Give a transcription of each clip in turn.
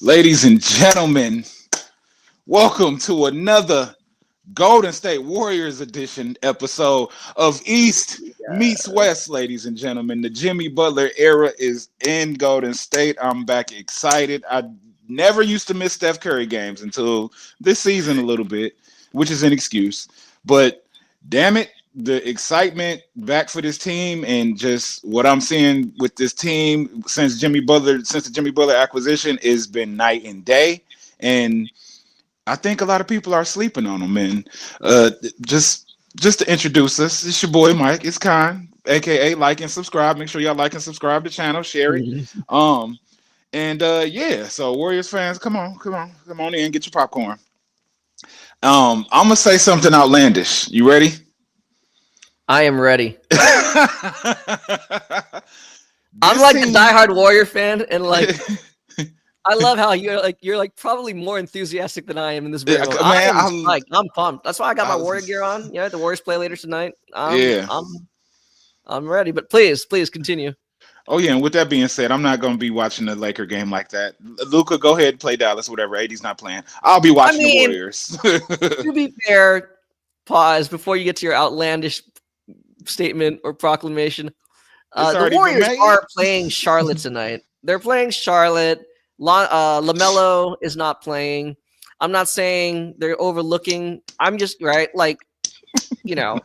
Ladies and gentlemen, welcome to another Golden State Warriors edition episode of East Meets Yeah. West, ladies and gentlemen. The Jimmy Butler era is in Golden State. I'm back excited. I never used to miss Steph Curry games until this season a little bit, which is an excuse. But damn it, the excitement back for this team and just what I'm seeing with this team since the Jimmy Butler acquisition has been night and day. And I think a lot of people are sleeping on him. And uh, just to introduce us, it's your boy Mike. It's Khan, aka like and subscribe. Make sure y'all like and subscribe to the channel, share it. Um yeah. So Warriors fans, come on in, get your popcorn. I'm gonna say something outlandish. You ready? I am ready. I'm This like a team, diehard Warrior fan, and I love how you're probably more enthusiastic than I am in this yeah, very moment. man, I'm pumped. That's why I got my I, Warrior gear on. Yeah, the Warriors play later tonight. yeah. I'm ready. But please continue. Oh yeah, and with that being said, I'm not gonna be watching the Laker game like that. Luca, go ahead and play Dallas, whatever. AD's not playing. I'll be I watching the mean, Warriors. to be fair, pause before you get to your outlandish statement or proclamation. It's The already been Warriors made. are playing Charlotte tonight. They're playing Charlotte. LaMelo is not playing. I'm not saying they're overlooking. I'm just right, you know,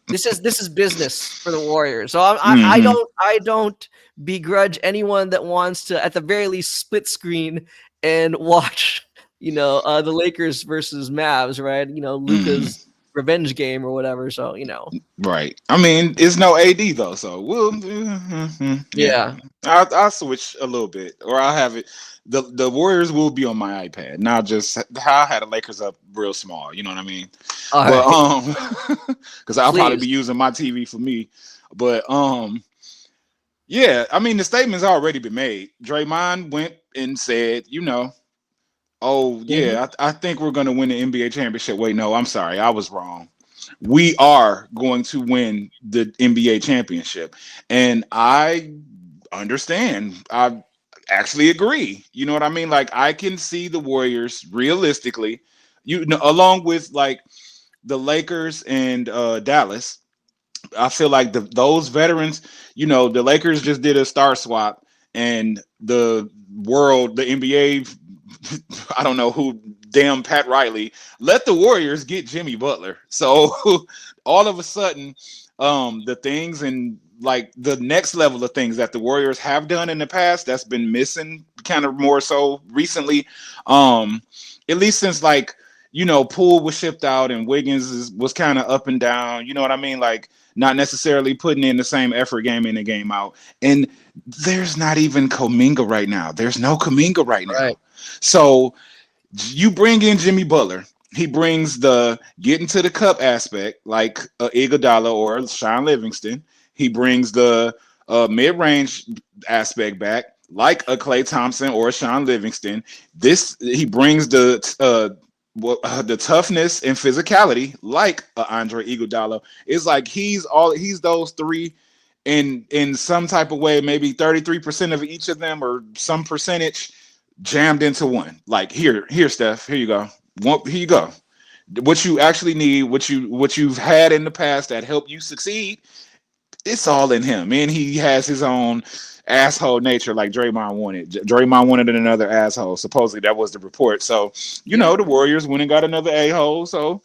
this is business for the Warriors. So Mhm. I don't begrudge anyone that wants to at the very least split screen and watch the Lakers versus Mavs, right? Mhm. Luca's revenge game or whatever. So Right. I mean, it's no AD though, so yeah. yeah. I'll switch a little bit, or I'll have it. The Warriors will be on my iPad. Now, just how I had the Lakers up real small. You know what I mean? All But right, because I'll probably be please. using my TV for me. But yeah. I mean, the statement's already been made. Draymond went and said, oh Mhm. yeah, I think we're gonna win the NBA championship. Wait, no, I'm sorry, I was wrong. We are going to win the NBA championship, and I understand. I actually agree. You know what I mean? Like I can see the Warriors realistically, along with like the Lakers and Dallas. I feel like those veterans, the Lakers just did a star swap, and the NBA, I don't know who, damn Pat Riley, let the Warriors get Jimmy Butler. So all of a sudden, the things and like the next level of things that the Warriors have done in the past that's been missing, kind of more so recently, um, at least since like. Poole was shipped out and Wiggins was kind of up and down. You know what I mean? Like not necessarily putting in the same effort game in and game out. And there's not even Kuminga right now. There's no Kuminga right Right. now. So you bring in Jimmy Butler. He brings the getting to the cup aspect, like Iguodala or Sean Livingston. He brings the mid-range aspect back, like a Klay Thompson or a Sean Livingston. This he brings the toughness and physicality, like Andre Iguodala. It's like he's those three in some type of way, maybe 33% of each of them or some percentage jammed into one. Like here, Steph, here you go. Here you go. What you actually need, what you've had in the past that helped you succeed, it's all in him. And he has his own asshole nature, like Draymond wanted. Draymond wanted another asshole. Supposedly that was the report. So, Yeah. the Warriors went and got another a-hole. So,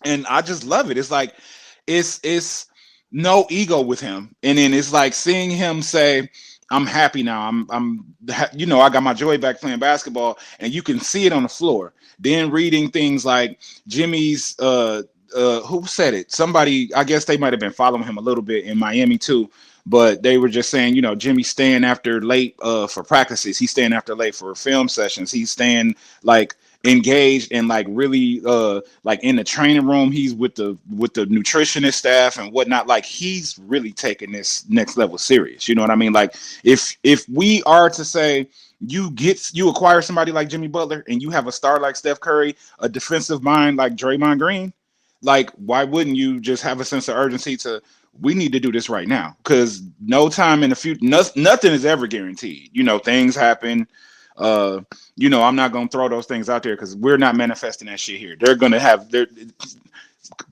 and I just love it. It's like it's no ego with him. And then it's like seeing him say, I'm happy now. I got my joy back playing basketball, and you can see it on the floor. Then reading things like Jimmy's who said it? Somebody, I guess they might have been following him a little bit in Miami too, but they were just saying, Jimmy's staying after late for practices. He's staying after late for film sessions. He's staying like engaged and like really like in the training room. He's with the nutritionist staff and whatnot. Like he's really taking this next level serious. You know what I mean? Like if we are to say you acquire somebody like Jimmy Butler and you have a star like Steph Curry, a defensive mind like Draymond Green, like why wouldn't you just have a sense of urgency to we need to do this right now? Because no time in the future, nothing is ever guaranteed. Things happen. Uh, I'm not gonna throw those things out there because we're not manifesting that shit here. They're gonna have their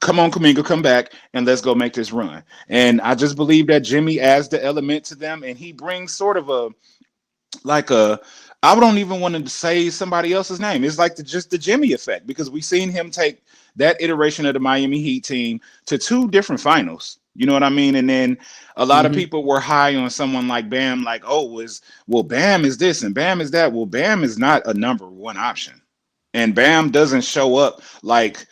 come on, Kuminga, come back and let's go make this run. And I just believe that Jimmy adds the element to them, and he brings sort of a like a I don't even want to say somebody else's name. It's like just the Jimmy effect because we've seen him take that iteration of the Miami Heat team to two different finals. You know what I mean? And then a lot of Hmm. people were high on someone like Bam, like, oh, Bam is this and Bam is that. Well, Bam is not a number one option. And Bam doesn't show up like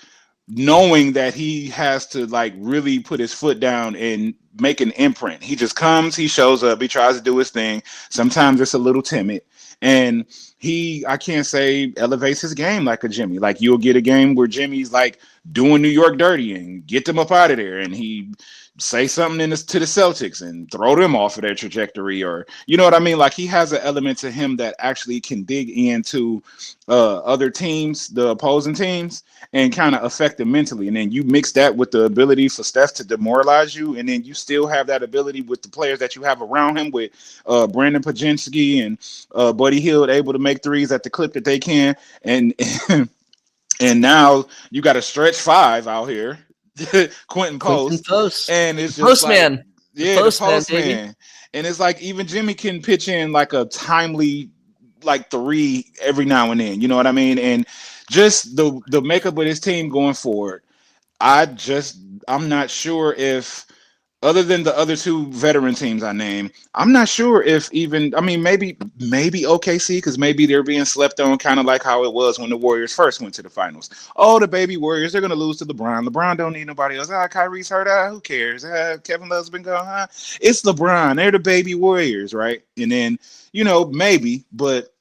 knowing that he has to like really put his foot down and make an imprint. He just comes, he shows up, he tries to do his thing. Sometimes it's a little timid. And I can't say elevates his game like a Jimmy. Like you'll get a game where Jimmy's like doing New York dirty and get them up out of there. And he say something to the Celtics and throw them off of their trajectory, or you know what I mean? Like he has an element to him that actually can dig into other teams, the opposing teams, and kind of affect them mentally. And then you mix that with the ability for Steph to demoralize you, and then you still have that ability with the players that you have around him, with Brandon Pajinski and Buddy Hield able to make threes at the clip that they can, and and now you got a stretch five out here, Quentin Quinton Post, Post, and the it's just like, postman, the yeah, the postman, baby. postman. And it's like even Jimmy can pitch in like a timely like three every now and then. You know what I mean? And just the makeup of this team going forward, I'm not sure if other than the other two veteran teams I named, I'm not sure if even I mean maybe OKC because maybe they're being slept on, kind of like how it was when the Warriors first went to the finals. Oh, the baby Warriors, they're gonna lose to LeBron. LeBron don't need nobody else. Kyrie's hurt. Who cares? Kevin Love's been gone. It's LeBron. They're the baby Warriors, right? And then maybe, but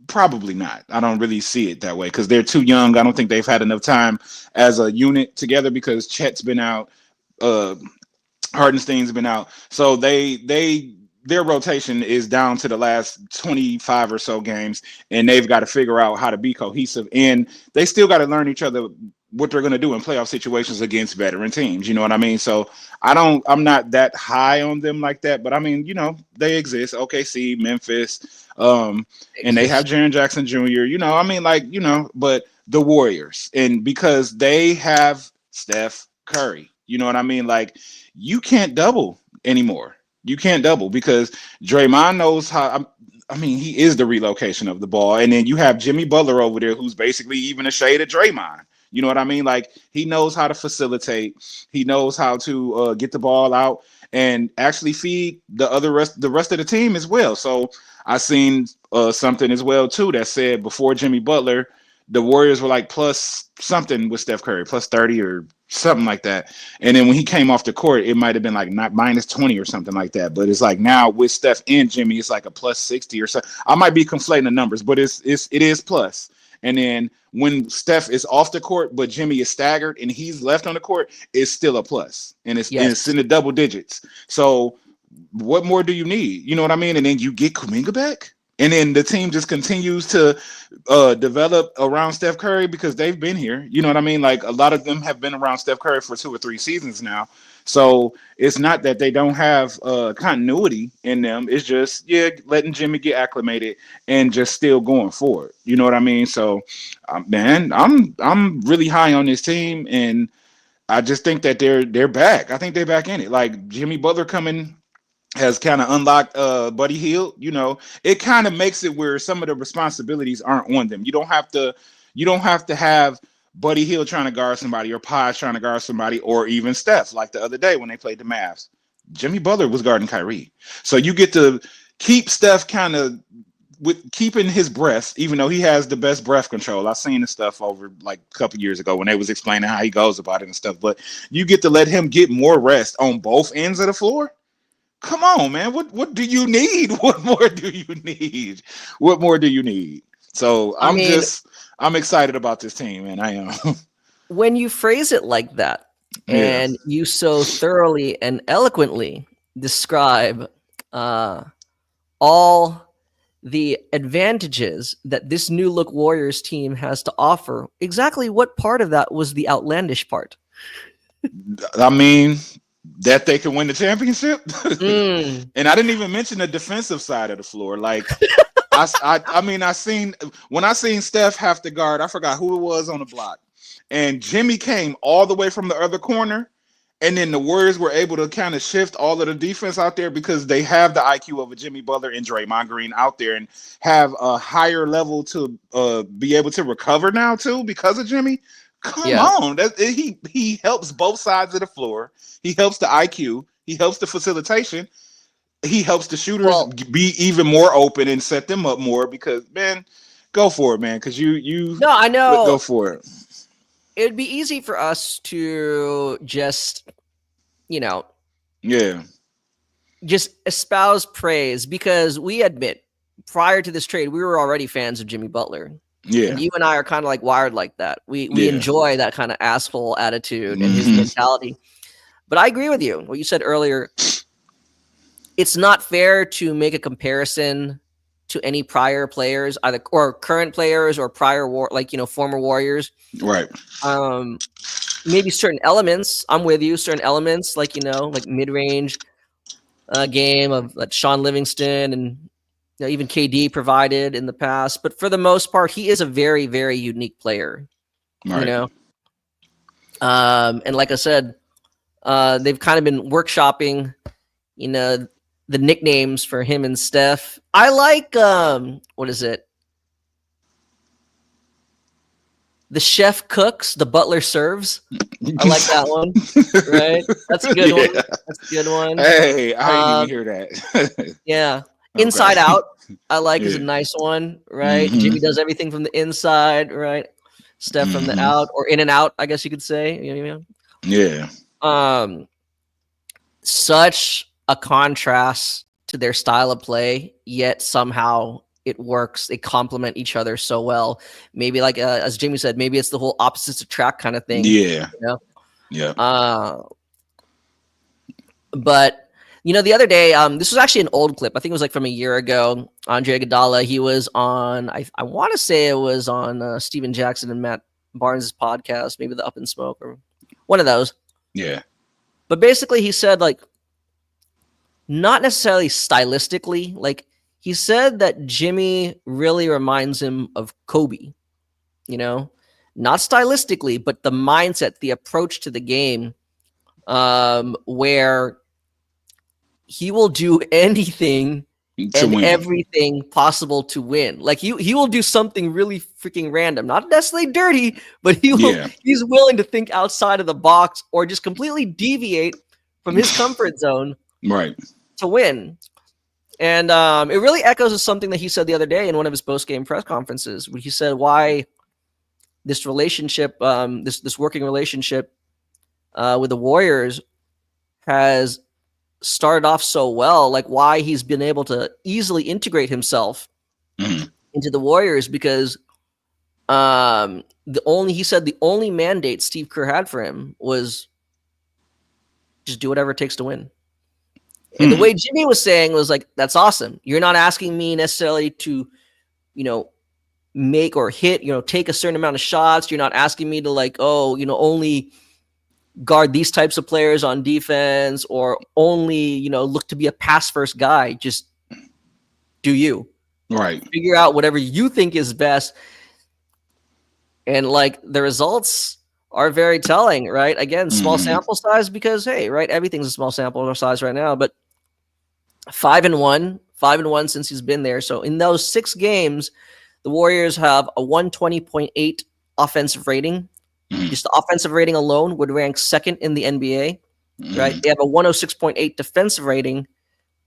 probably not. I don't really see it that way because they're too young. I don't think they've had enough time as a unit together because Chet's been out. Uh, Hardenstein's been out, so their rotation is down to the last 25 or so games, and they've got to figure out how to be cohesive, and they still got to learn each other what they're going to do in playoff situations against veteran teams. You know what I mean? So I'm not that high on them like that, but I mean, they exist. OKC, Memphis, and they have Exist. Jaren Jackson Jr. I mean, like, but the Warriors, and because they have Steph Curry, you know what I mean? Like, you can't double anymore. You can't double because Draymond knows how. I mean, he is the relocation of the ball, and then you have Jimmy Butler over there, who's basically even a shade of Draymond. You know what I mean? Like he knows how to facilitate. He knows how to get the ball out and actually feed the rest of the team as well. So I seen something as well too that said before Jimmy Butler, the Warriors were like plus something with Steph Curry, plus 30 or something like that. And then when he came off the court, it might have been like not minus 20 or something like that. But it's like now with Steph and Jimmy, it's like a plus 60 or so. I might be conflating the numbers, but it is plus. And then when Steph is off the court, but Jimmy is staggered and he's left on the court, it's still a plus. And it's Yes. in the double digits. So what more do you need? You know what I mean? And then you get Kuminga back. And then the team just continues to develop around Steph Curry because they've been here. You know what I mean? Like a lot of them have been around Steph Curry for 2 or 3 seasons now. So it's not that they don't have continuity in them. It's just, letting Jimmy get acclimated and just still going forward. You know what I mean? So, man, I'm really high on this team, and I just think that they're back. I think they're back in it. Like Jimmy Butler coming has kind of unlocked Buddy Hield. It kind of makes it where some of the responsibilities aren't on them. You don't have to have Buddy Hield trying to guard somebody or Paz trying to guard somebody or even Steph like the other day when they played the Mavs. Jimmy Butler was guarding Kyrie. So you get to keep Steph kind of with keeping his breath, even though he has the best breath control. I seen the stuff over like a couple years ago when they was explaining how he goes about it and stuff. But you get to let him get more rest on both ends of the floor. Come on, man. What do you need? What more do you need? What more do you need? So I mean, I'm excited about this team, and I am. when you phrase it like that, Yeah. and you so thoroughly and eloquently describe all the advantages that this new look Warriors team has to offer, exactly what part of that was the outlandish part? I mean, that they can win the championship. Mm. And I didn't even mention the defensive side of the floor. Like I mean, I seen when I seen Steph have to guard. I forgot who it was on the block, and Jimmy came all the way from the other corner, and then the Warriors were able to kind of shift all of the defense out there because they have the IQ of a Jimmy Butler and Draymond Green out there, and have a higher level to be able to recover now too because of Jimmy. Come Yeah. on, he helps both sides of the floor. He helps the IQ. He helps the facilitation. He helps the shooters Well, be even more open and set them up more because man, go for it, man. Because you no, I go know for it. it'd be easy for us to just, you know, Yeah, just espouse praise because we admit prior to this trade, we were already fans of Jimmy Butler. yeah, And you and I are kind of like wired like that. We yeah. enjoy that kind of asshole attitude and his Hmm. mentality. But I agree with you. What you said earlier, it's not fair to make a comparison to any prior players, either or current players or prior former Warriors. Right. Um, maybe certain elements. I'm with you. Certain elements, like like mid range game of like Sean Livingston and even KD provided in the past. But for the most part, he is a very very unique player. You Right. know, and like I said, they've kind of been workshopping, you know, the nicknames for him and Steph. I like what is it? The chef cooks, the butler serves. I like that one. Right? That's a good one. Yeah. That's a good one. Hey, I didn't even Um, hear that. yeah. Okay. Inside Out, I like is a Yeah. nice one, right? Hmm. Jimmy does everything from the inside, right? Steph from the Hmm. out or in and out, I guess you could say. You know what Yeah. I mean? Such a contrast to their style of play, yet somehow it works. They complement each other so well. Maybe like as Jimmy said, maybe it's the whole opposites attract kind of thing. Yeah. You know? Yeah. But the other day, this was actually an old clip. I think it was like from a year ago. Andre Iguodala, he was on. I want to say it was on Steven Jackson and Matt Barnes' podcast, maybe the Up and Smoke or one of those. Yeah. But basically, he said like not necessarily stylistically, like he said that Jimmy really reminds him of Kobe. You know, not stylistically, but the mindset, the approach to the game, where he will do anything To and win. everything possible to win. Like he will do something really freaking random, not necessarily dirty, but Yeah. he's willing to think outside of the box or just completely deviate from his comfort zone Right. to win. And it really echoes something that he said the other day in one of his post-game press conferences, where he said why this relationship, this working relationship with the Warriors has started off so well, like why he's been able to easily integrate himself Mhm. into the Warriors because he said the only mandate Steve Kerr had for him was just do whatever it takes to win. And the way Jimmy was saying was like, that's awesome. You're not asking me necessarily to, make or hit, take a certain amount of shots. You're not asking me to like, only guard these types of players on defense or only, look to be a pass first guy. Just do you. Right. Figure out whatever you think is best. And like the results are very telling, right? Again, small Hmm. sample size because hey, right, everything's a small sample size right now, but 5-1 since he's been there. So in those 6 games, the Warriors have a 120.8 offensive rating. Hmm. Just the offensive rating alone would rank second in the NBA, right? Hmm. They have a 106.8 defensive rating,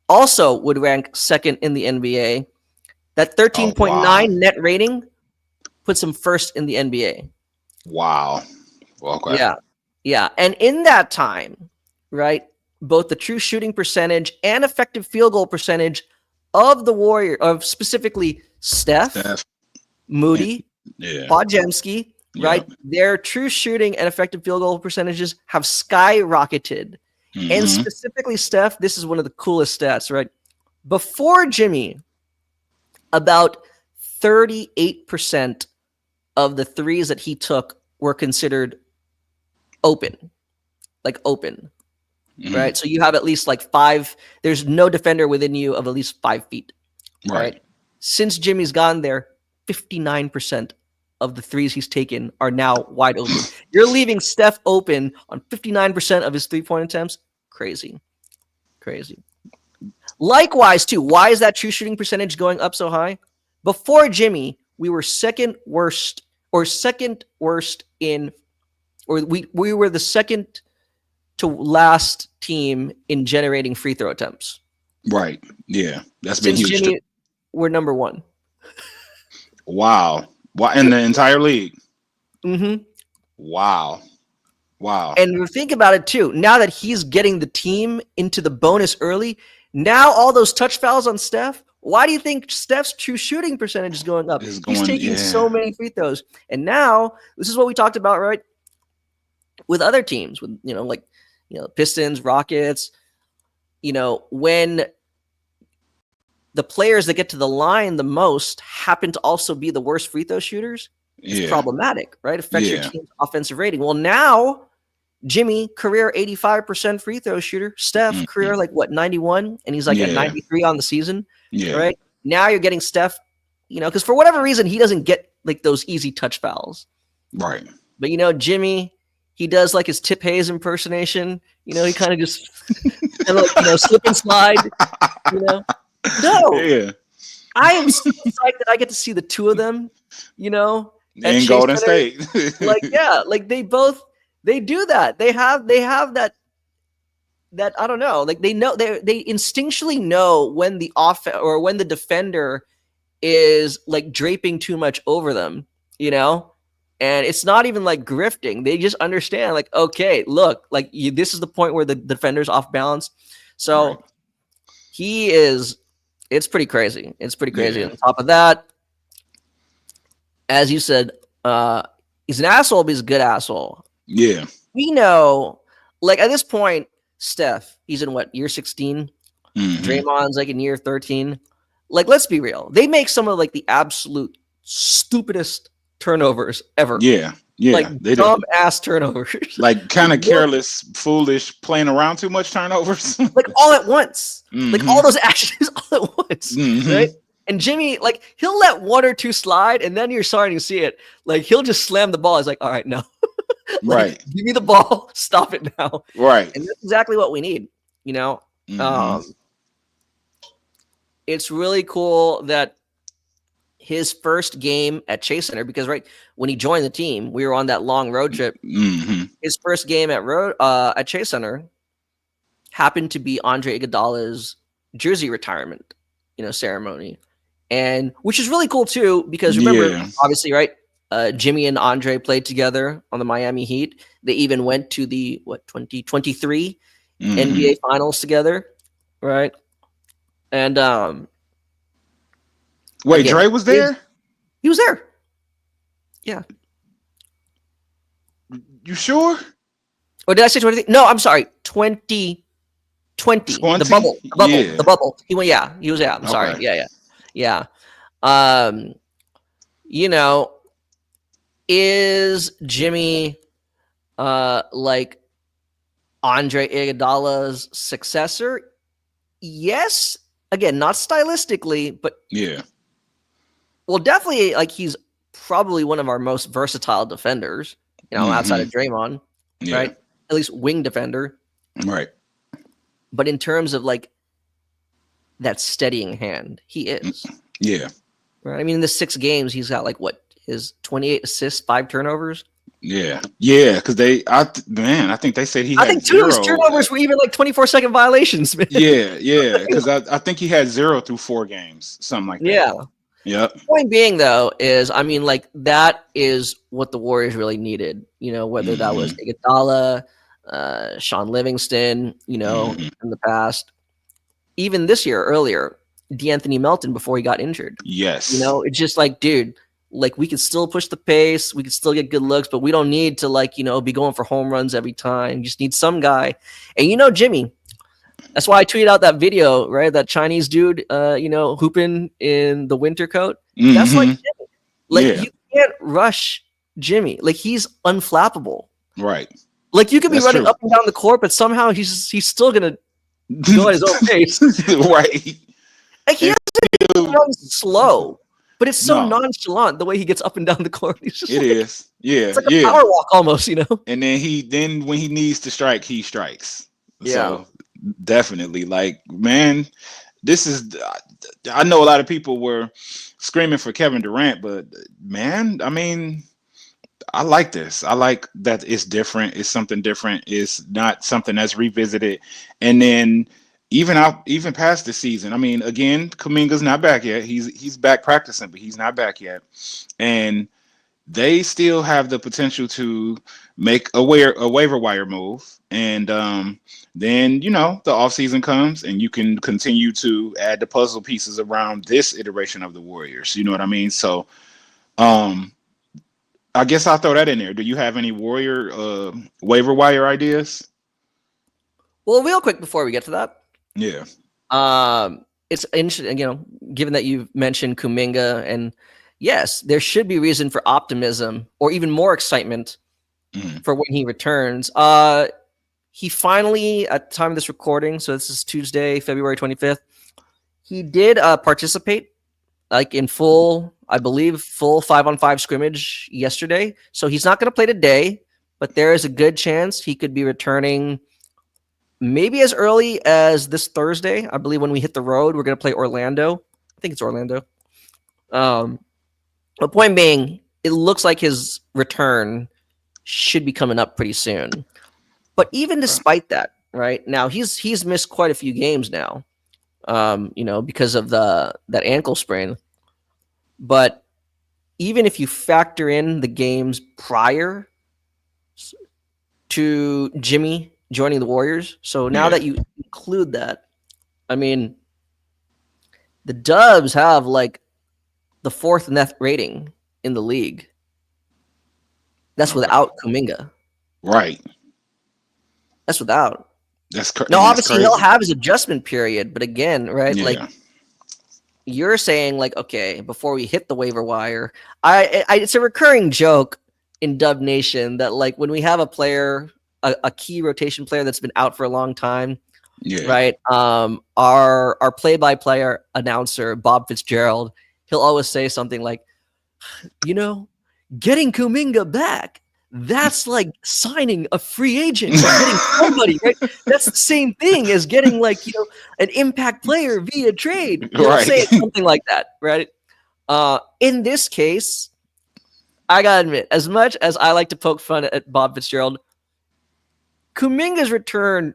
also would rank second in the NBA. That Oh 13.9 wow. net rating puts him first in the NBA. Wow. Okay. Yeah. Yeah. And in that time, right, both the true shooting percentage and effective field goal percentage of the Warrior, of specifically Steph, Steph. Moody, Yeah. Podziemski, Yeah. right, their true shooting and effective field goal percentages have skyrocketed. And Hmm. specifically, Steph, this is one of the coolest stats, right? Before Jimmy, about 38% of the threes that he took were considered open, like open, Hmm. right? So you have at least like 5, there's no defender within you of at least 5 feet, Right. right? since Jimmy's gone there, 59% of the threes he's taken are now wide open. You're leaving Steph open on 59% of his three-point attempts. Crazy. Likewise, too, why is that true shooting percentage going up so high? Before Jimmy, we were second worst in, or we were the second to last team in generating free throw attempts. Right. Yeah. That's been Since huge. Jimmy, we're number one. Wow. In the entire league. Mm-hmm. Wow. And think about it too. Now that he's getting the team into the bonus early, now all those touch fouls on Steph. Why do you think Steph's true shooting percentage is going up? He's taking so many free throws. And now this is what we talked about, right? With other teams, with Pistons, Rockets, when the players that get to the line the most happen to also be the worst free throw shooters, it's problematic, right? Affects your team's offensive rating. Well, now Jimmy, career 85% free throw shooter. Steph, career 91, and he's at 93 on the season. Yeah. Right? Now you're getting Steph, because for whatever reason, he doesn't get those easy touch fouls. Right. But Jimmy, he does his Tip Hayes impersonation. He kind of just slip and slide. No. Yeah. I am so psyched that I get to see the two of them, in Golden State. They do that. They have that I don't know. They know they instinctually know when the or when the defender is draping too much over them, and it's not even grifting. They just understand okay, look, this is the point where the defender's off balance. So right. It's pretty crazy. Yeah. On top of that, as you said, he's an asshole, but he's a good asshole. Yeah. We know, at this point, Steph, he's in year 16? Mm-hmm. Draymond's in year 13. Let's be real. They make some of the absolute stupidest turnovers ever. Yeah. Yeah. They dumb ass turnovers. Kind of careless, foolish, playing around too much turnovers. All at once. Mm-hmm. All those actions all at once. Mm-hmm. Right? And Jimmy, he'll let one or two slide, and then you're starting to see it. He'll just slam the ball. He's all right, no. Right. Give me the ball. Stop it now. Right. And that's exactly what we need. Mm-hmm. It's really cool that his first game at Chase Center, because when he joined the team, we were on that long road trip. Mm-hmm. His first game at Chase Center happened to be Andre Iguodala's jersey retirement, ceremony, and which is really cool too, because remember, obviously, right? Jimmy and Andre played together on the Miami Heat. They even went to the 2023 NBA Finals together, right? And wait, again, Dre was there? He was there. Yeah. You sure? Or did I say 23? No, I'm sorry. 2020. The bubble. The bubble. He went. Yeah, he was. Yeah, I'm sorry. Yeah. Is Jimmy Andre Iguodala's successor? Yes. Again, not stylistically, but well, definitely he's probably one of our most versatile defenders, outside of Draymond, right? At least wing defender. Right. But in terms of that steadying hand, he is. Yeah. Right. I mean, in the 6 games, he's got his 28 assists, 5 turnovers. Yeah. Yeah. Because I think they said he had 2 of his turnovers were even 24-second violations, man. Yeah. Because I think he had 0 through 4 games, something like that. Yeah. Yep. Point being, though, is that is what the Warriors really needed. Whether that was Iguodala, Sean Livingston, in the past, even this year earlier, DeAnthony Melton before he got injured. Yes. It's just dude, we could still push the pace, we could still get good looks, but we don't need to be going for home runs every time. You just need some guy. And Jimmy, that's why I tweeted out that video, right? That Chinese dude, hooping in the winter coat. That's Jimmy. You can't rush Jimmy. He's unflappable. Right. You could be running up and down the court, but somehow he's still gonna go at his own pace. Right. He has runs slow, but it's so No, nonchalant the way he gets up and down the court. He's just it like is. it's Yeah, like a yeah. power walk almost, you know? And then when he needs to strike, he strikes. Yeah. So definitely, like, man, this is. I know a lot of people were screaming for Kevin Durant, but man, I mean, I like this. I like that it's different. It's something different. It's not something that's revisited. And then even past the season. I mean, again, Kuminga's not back yet. He's back practicing, but he's not back yet. And they still have the potential to make a waiver wire move. And then, the offseason comes and you can continue to add the puzzle pieces around this iteration of the Warriors. You know what I mean? So um I guess I'll throw that in there. Do you have any Warrior waiver wire ideas? Well, real quick before we get to that, Yeah. it's interesting, given that you've mentioned Kuminga, and yes, there should be reason for optimism or even more excitement Mhm. for when he returns. He finally, at the time of this recording, so this is Tuesday, February 25th, he did participate like in full, I believe, full 5-on-5 scrimmage yesterday. So he's not going to play today, but there is a good chance he could be returning maybe as early as this Thursday. I believe when we hit the road, we're going to play Orlando. I think it's Orlando. The point being, it looks like his return should be coming up pretty soon. But even despite that, right now he's missed quite a few games now, because of that ankle sprain. But even if you factor in the games prior to Jimmy joining the Warriors, so now Yeah. that you include that, I mean, the Dubs have like the fourth net rating in the league. That's Okay. without Kuminga. Right. That's without. That's Now, and that's obviously, he'll crazy. have his adjustment period, but again, right? Like Yeah. you're saying, like, okay, before we hit the waiver wire, it's a recurring joke in Dub Nation that like when we have a player, a key rotation player that's been out for a long time, Yeah. right? Our play-by-play announcer Bob Fitzgerald, he'll always say something like, getting Kuminga back, that's like signing a free agent or getting somebody, right? That's the same thing as getting like, an impact player via trade. He'll Right. say something like that, right? In this case, I gotta admit, as much as I like to poke fun at Bob Fitzgerald, Kuminga's return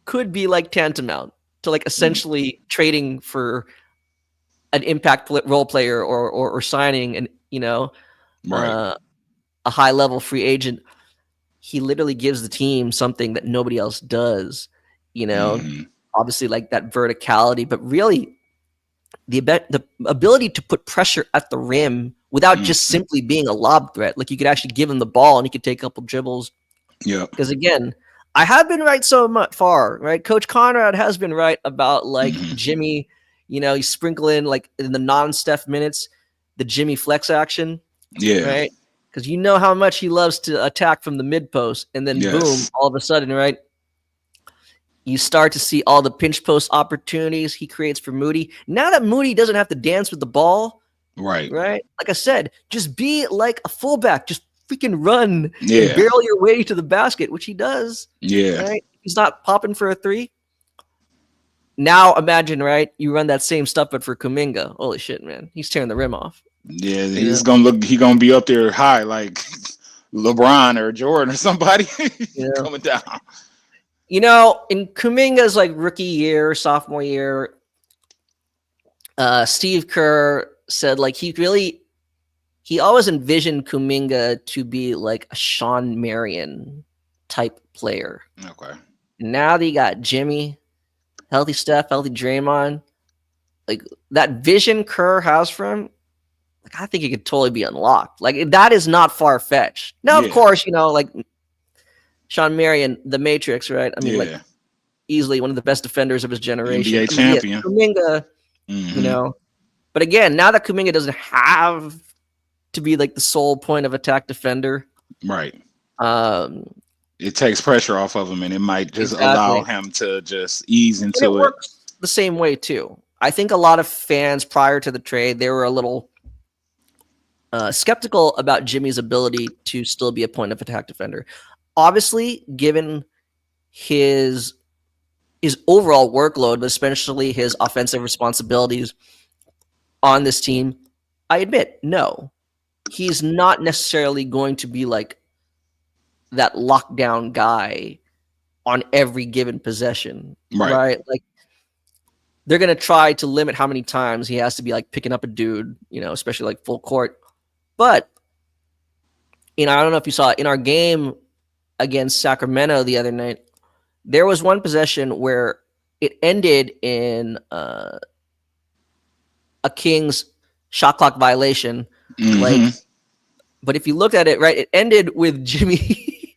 could be like tantamount to like essentially trading for an impact role player or signing an, Right. a high level free agent. He literally gives the team something that nobody else does, Mhm. obviously like that verticality, but really the ability to put pressure at the rim without Mhm. just simply being a lob threat. Like you could actually give him the ball and he could take a couple dribbles. Yep. Because again, I have been right so much far, right? Coach Conrad has been right about like Mhm. Jimmy, you sprinkle in like in the non-Steph minutes, the Jimmy flex action, Yeah. right? Because you know how much he loves to attack from the mid post, and then boom, Yes. all of a sudden, right? You start to see all the pinch post opportunities he creates for Moody. Now that Moody doesn't have to dance with the ball, Right. right? Like I said, just be like a fullback, just freaking run and Yeah. barrel your way to the basket, which he does, Yeah. right? He's not popping for a three. Now imagine, right? You run that same stuff, but for Kuminga. Holy shit, man. He's tearing the rim off. Yeah. He gonna be up there high like LeBron or Jordan or somebody Yeah. coming down. In Kuminga's like rookie year, sophomore year, Steve Kerr said like he always envisioned Kuminga to be like a Sean Marion type player. Okay. Now that you got Jimmy, healthy Steph, healthy Draymond, like that vision Kerr has for him, like I think it could totally be unlocked. Like that is not far fetched. Now, of Yeah. course, like Sean Marion, the Matrix, right? I mean, like Yeah. easily one of the best defenders of his generation. NBA I mean, yes, champion. Kuminga, Mhm. but again, now that Kuminga doesn't have to be like the sole point of attack defender, Right. um, It takes pressure off of him, and it might just allow exactly, him to just ease and it into it. works the same way too. I think a lot of fans prior to the trade, they were a little skeptical about Jimmy's ability to still be a point of attack defender. Obviously, given his overall workload, but especially his offensive responsibilities on this team, I admit, no, he's not necessarily going to be like that lockdown guy on every given possession, Right. right? Like they're gonna try to limit how many times he has to be like picking up a dude, especially like full court. But I don't know if you saw in our game against Sacramento the other night, there was one possession where it ended in a Kings shot clock violation. Mm-hmm. Like, but if you looked at it, right, it ended with Jimmy.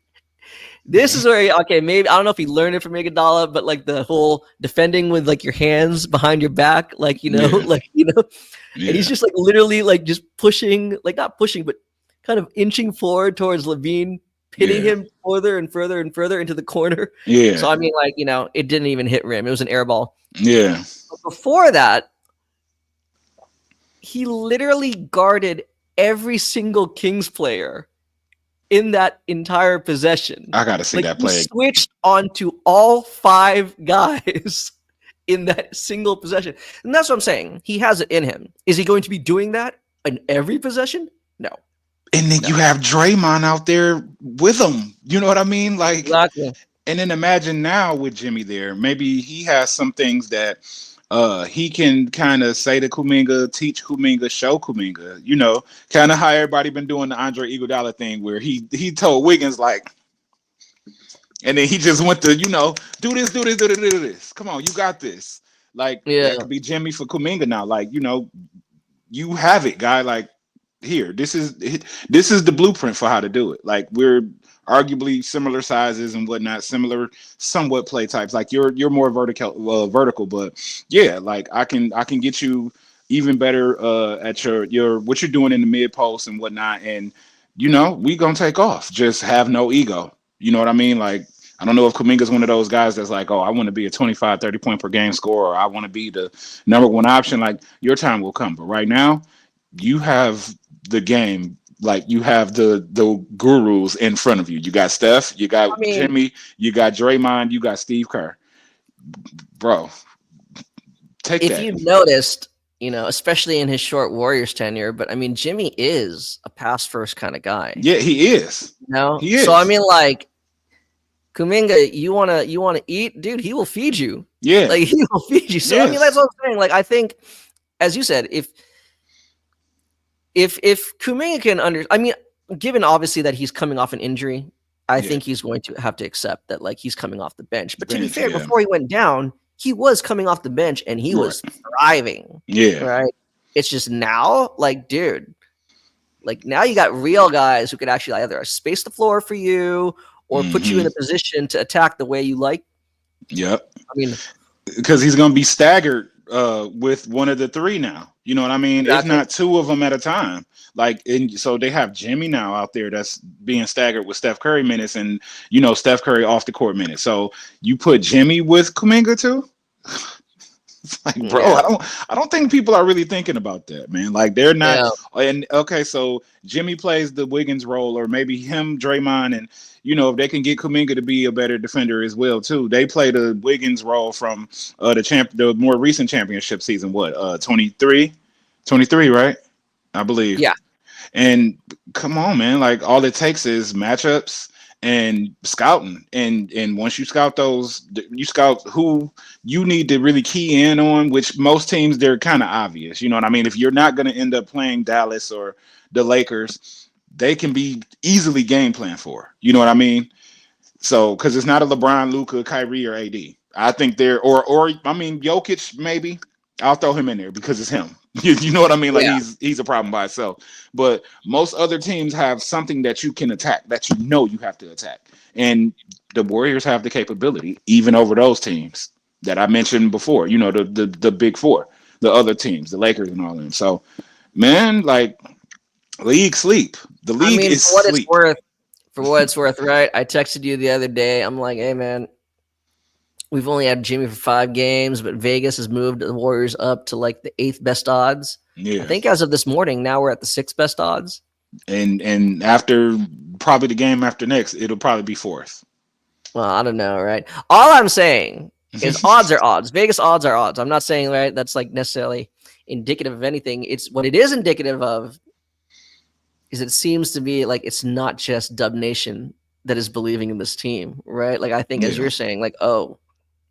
This is where, okay, maybe I don't know if he learned it from Iguodala, but like the whole defending with like your hands behind your back, like Yeah. and he's just like literally like just pushing, like not pushing, but kind of inching forward towards Levine, pitting him further and further and further into the corner. Yeah. So I mean, like it didn't even hit rim; it was an air ball. Yeah. But before that, he literally guarded every single Kings player in that entire possession. I gotta see that play. He switched onto all 5 guys in that single possession. And that's what I'm saying. He has it in him. Is he going to be doing that in every possession? No. And then you have Draymond out there with him. You know what I mean? Like, exactly. And then imagine now with Jimmy there, maybe he has some things that he can kind of say to Kuminga, teach Kuminga, show Kuminga, kind of how everybody been doing the Andre Iguodala thing where he told Wiggins like, and then he just went to, do this. Come on, you got this. Like, that could be Jimmy for Kuminga now. Like, you have it, guy. Like, here, this is the blueprint for how to do it. Like, we're arguably similar sizes and whatnot, similar somewhat play types. Like you're more vertical, but yeah, like I can get you even better at your what you're doing in the mid post and whatnot, and we gonna take off. Just have no ego. You know what I mean? Like, I don't know if Kuminga's one of those guys that's like, oh, I want to be a 25, 30 point per game scorer, or I want to be the number one option. Like, your time will come, but right now you have the game. Like, you have the gurus in front of you. You got Steph, you got Jimmy, you got Draymond, you got Steve Kerr. Bro, take that. If you've noticed, especially in his short Warriors tenure, but I mean, Jimmy is a pass first kind of guy. Yeah, he is. He is. So I mean, like, Kuminga, you wanna eat, dude? He will feed you. Yeah, like he will feed you. So I mean, that's what I'm saying. Like, I think, as you said, if Kuminga can I mean, given obviously that he's coming off an injury, I think he's going to have to accept that, like, he's coming off the bench. But to be fair, before he went down, he was coming off the bench and he was thriving. Yeah. Right. It's just now, like, dude, like now you got real guys who could actually either space the floor for you or put you in a position to attack the way you like. Yep. I mean, because he's going to be staggered with one of the 3 now. You know what I mean? Exactly. It's not 2 of them at a time. Like, and so they have Jimmy now out there that's being staggered with Steph Curry minutes and, Steph Curry off the court minutes. So you put Jimmy with Kuminga too? It's like, bro, I don't think people are really thinking about that, man. Like, they're not. Yeah. And okay, so Jimmy plays the Wiggins role, or maybe him, Draymond, and if they can get Kuminga to be a better defender as well too. They play the Wiggins role from the more recent championship season. What 23, right? I believe. Yeah. And come on, man. Like, all it takes is matchups and scouting, and once you scout those, you scout who you need to really key in on, which most teams, they're kind of obvious. You know what I mean? If you're not going to end up playing Dallas or the Lakers, they can be easily game plan for. You know what I mean? So, because it's not a LeBron, Luka, Kyrie, or AD. I think they're or I mean, Jokic, maybe. I'll throw him in there because it's him. You know what I mean? Like, he's a problem by itself. But most other teams have something that you can attack, that you have to attack. And the Warriors have the capability, even over those teams that I mentioned before, the big 4, the other teams, the Lakers and all of them. So, man, like, league sleep. The league is sleep. For what it's worth, right? I texted you the other day. I'm like, hey, man, We've only had Jimmy for 5 games, but Vegas has moved the Warriors up to like the 8th best odds. I Yeah, think as of this morning, now we're at the 6th best odds. and after probably the game after next, it'll probably be fourth. Well, I don't know, right? All I'm saying is odds are odds. Vegas odds are odds. I'm not saying right that's like necessarily indicative of anything. It's what it is indicative of is it seems to be like it's not just Dub Nation that is believing in this team, right? Like I think as Yeah, you're saying, like, oh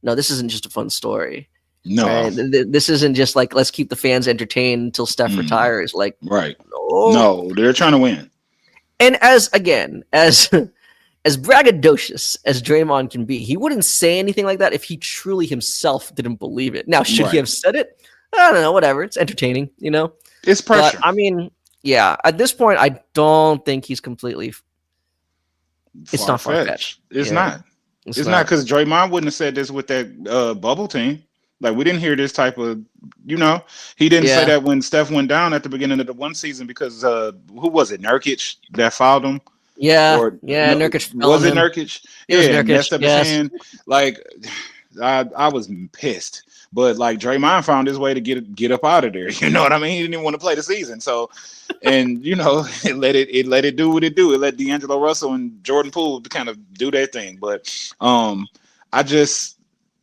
no, this isn't just a fun story, no, right? This isn't just like let's keep the fans entertained until Steph mm, retires. Like, right. no. No, they're trying to win. And as again, as as braggadocious as Draymond can be, he wouldn't say anything like that if he truly himself didn't believe it. Now, should he Right. have said it? I don't know, whatever. It's entertaining, you know? It's But pressure. I mean, yeah, at this point, I don't think he's completely, it's Far not far fetched. fetched. It's Yeah, not. it's It's not not. because Draymond wouldn't have said this with that bubble team. Like we didn't hear this type of, you know, he didn't say Yeah. that when Steph went down at the beginning of the one season because who was it, Nurkic that fouled him, Yeah. or Yeah. no, Nurkic fell on was it him. Nurkic? It was Yeah, Nurkic. messed up his Yes. hand. Like I was pissed. But like Draymond found his way to get up out of there. You know what I mean? He didn't even want to play the season. So, and you know, it let it do what it do. It let D'Angelo Russell and Jordan Poole kind of do their thing. But I just,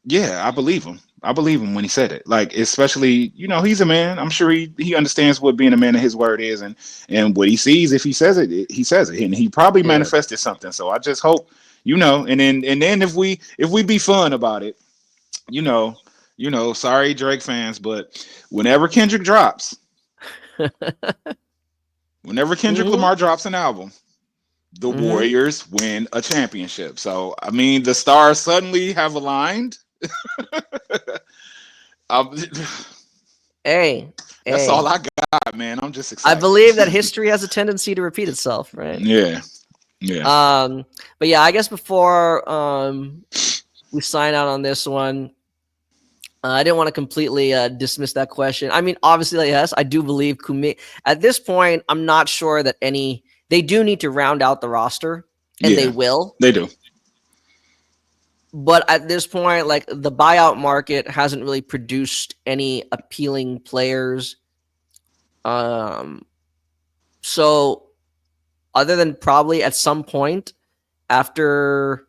yeah, I believe him. I believe him when he said it. Like, especially, you know, he's a man. I'm sure he understands what being a man of his word is, and what he sees. If he says it, he says it, and he probably Yeah. manifested something. So I just hope, you know, and then if we be fun about it, you know, sorry Drake fans, but whenever Kendrick drops, whenever Kendrick Mhm. Lamar drops an album, the Mhm. Warriors win a championship. So I mean, the stars suddenly have aligned. Um, Hey. that's all Hey. I got, man. I'm just I excited. believe that history has a tendency to repeat itself, right? Yeah, yeah, Um, but yeah, I guess before we sign out on this one, I didn't want to completely dismiss that question. I mean, obviously, like, yes, I do believe Kuminga. At this point, I'm not sure that any. They do need to round out the roster, and they yeah. will. They do. But at this point, like the buyout market hasn't really produced any appealing players. Um, so other than probably at some point after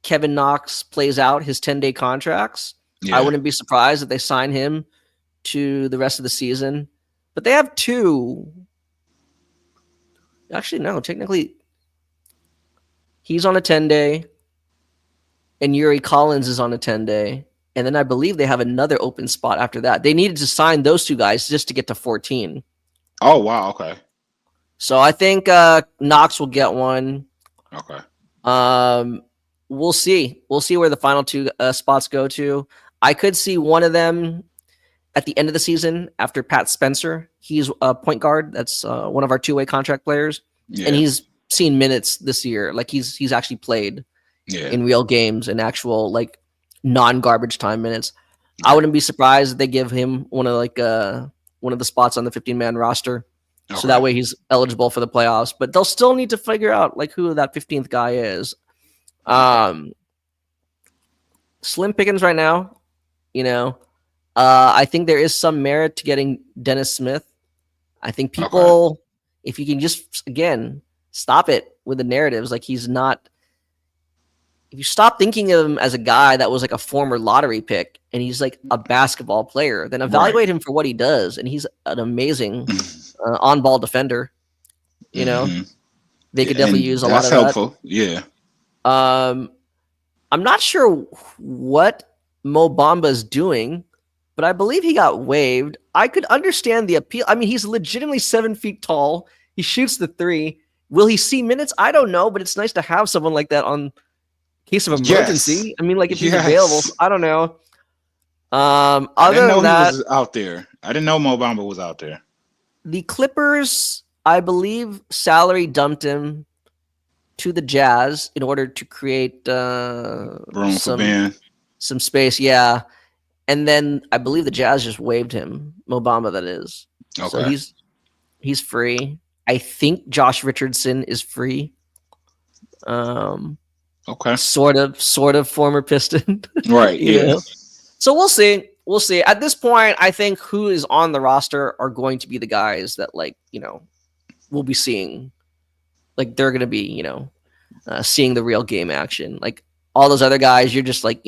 Kevin Knox plays out his 10-day contracts, I Yeah. wouldn't be surprised if they sign him to the rest of the season. But they have two. Actually, no, technically, he's on a 10-day, and Yuri Collins is on a 10-day. And then I believe they have another open spot after that. They needed to sign those two guys just to get to 14. Oh wow. Okay. So I think Knox will get one. Okay. Um, we'll see. We'll see where the final two spots go to. I could see one of them at the end of the season after Pat Spencer. He's a point guard. That's one of our two-way contract players, and Yeah. he's seen minutes this year. Like he's actually played Yeah. in real games and actual like non-garbage time minutes. I Right. wouldn't be surprised if they give him one of the spots on the 15-man roster. So Okay. that way he's eligible for the playoffs, but they'll still need to figure out like who that 15th guy is. Okay. Um, slim pickings right now, you know. I think there is some merit to getting Dennis Smith. I think Okay. people, if you can just again stop it with the narratives, like he's not. If you stop thinking of him as a guy that was like a former lottery pick and he's like a basketball player, then Right. evaluate him for what he does, and he's an amazing on-ball defender. You know, Hmm. they could definitely And use a lot that's of that. helpful. Yeah. Um, I'm not sure what Mo Bamba's doing, but I believe he got waived. I could understand the appeal. I mean, he's legitimately 7 feet tall. He shoots the three. Will he see minutes? I don't know, but it's nice to have someone like that on case of Yes. emergency. I mean, like if he's available. Yes. So I don't know. I didn't Other know than he that, was out there. I didn't know Mo Bamba was out there. the Clippers, I believe, salary dumped him to the Jazz in order to create Room for Ben. some space. Yeah, and then I believe the Jazz just waived him, Mobamba that is. So Okay. he's free. I think Josh Richardson is free. Um, Okay. sort of former Piston. Right. you Yeah. know. So we'll see. We'll see. At this point, I think who is on the roster are going to be the guys that we'll be seeing. Like they're gonna be seeing the real game action. Like all those other guys, you're just like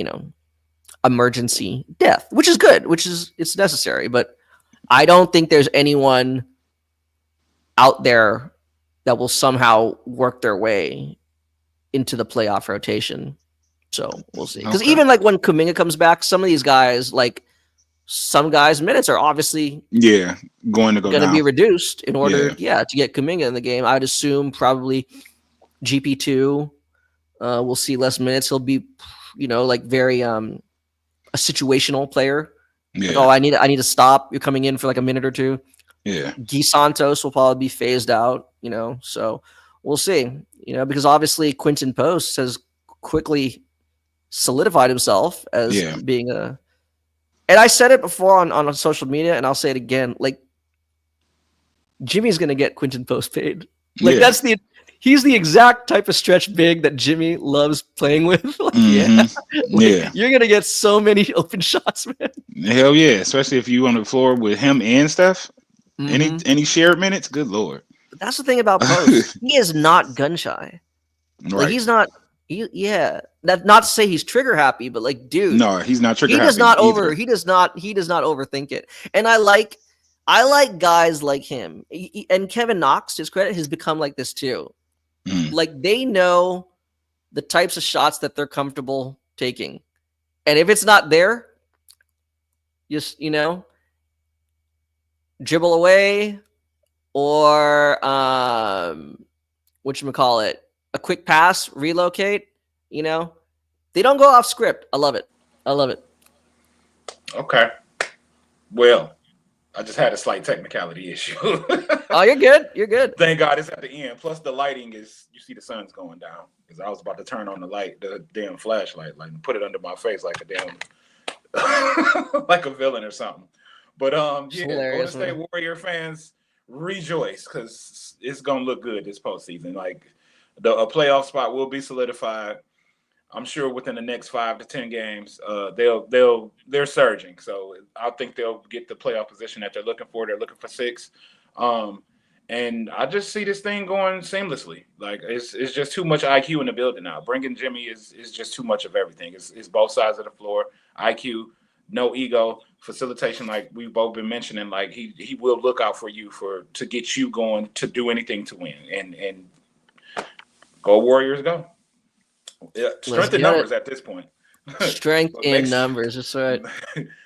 emergency death, which is good, which is it's necessary. But I don't think there's anyone out there that will somehow work their way into the playoff rotation. So we'll see. Because Okay. even like when Kuminga comes back, some of these guys, like some guys' minutes are obviously Yeah. Going to go going to be down. reduced in order, Yeah. to get Kuminga in the game. I'd assume probably GP2 will see less minutes. He'll be, like very a situational player. Like, Yeah. oh, I need to stop. You're coming in for like a minute or two. Yeah. Guy Santos will probably be phased out, so we'll see, because obviously Quinton Post has quickly solidified himself as Yeah. being and I said it before on social media and I'll say it again, like Jimmy's going to get Quinton Post paid. Like Yeah. he's the exact type of stretch big that Jimmy loves playing with. Like, yeah, like Yeah. you're going to get so many open shots, man. Hell yeah. Especially if you on the floor with him and Steph. Mm-hmm. Any shared minutes? Good lord. But that's the thing about Post. He is not gun shy. Like Right. he's not. Yeah. That not to say he's trigger happy, but like, dude, No, he's not trigger he does happy not over. either. He does not overthink it. And I like guys like him. And Kevin Knox, to his credit, has become like this too. Mm. Like they know the types of shots that they're comfortable taking, and if it's not there, just dribble away or whatchamacallit, a quick pass, relocate, they don't go off script. I love it. I love it. Okay. Well, I just had a slight technicality issue. Oh, you're good. You're good. Thank God it's at the end. Plus the lighting is, you see the sun's going down. Because I was about to turn on the damn flashlight, like put it under my face like a damn like a villain or something. But yeah, Golden State Warrior fans, rejoice because it's gonna look good this postseason. Like a playoff spot will be solidified. I'm sure within the next 5 to 10 games, they're surging. So I think they'll get the playoff position that they're looking for. They're looking for 6. And I just see this thing going seamlessly. Like it's just too much IQ in the building now. Bringing Jimmy is just too much of everything. It's both sides of the floor. IQ, no ego, facilitation. Like we've both been mentioning. Like he will look out for you to get you going to do anything to win. And go Warriors, go. Yeah, strength in numbers at this point. Strength in numbers. That's right.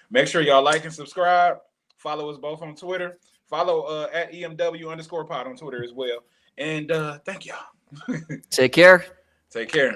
Make sure y'all like and subscribe. Follow us both on Twitter. Follow at EMW_pod on Twitter as well. And thank y'all. Take care. Take care.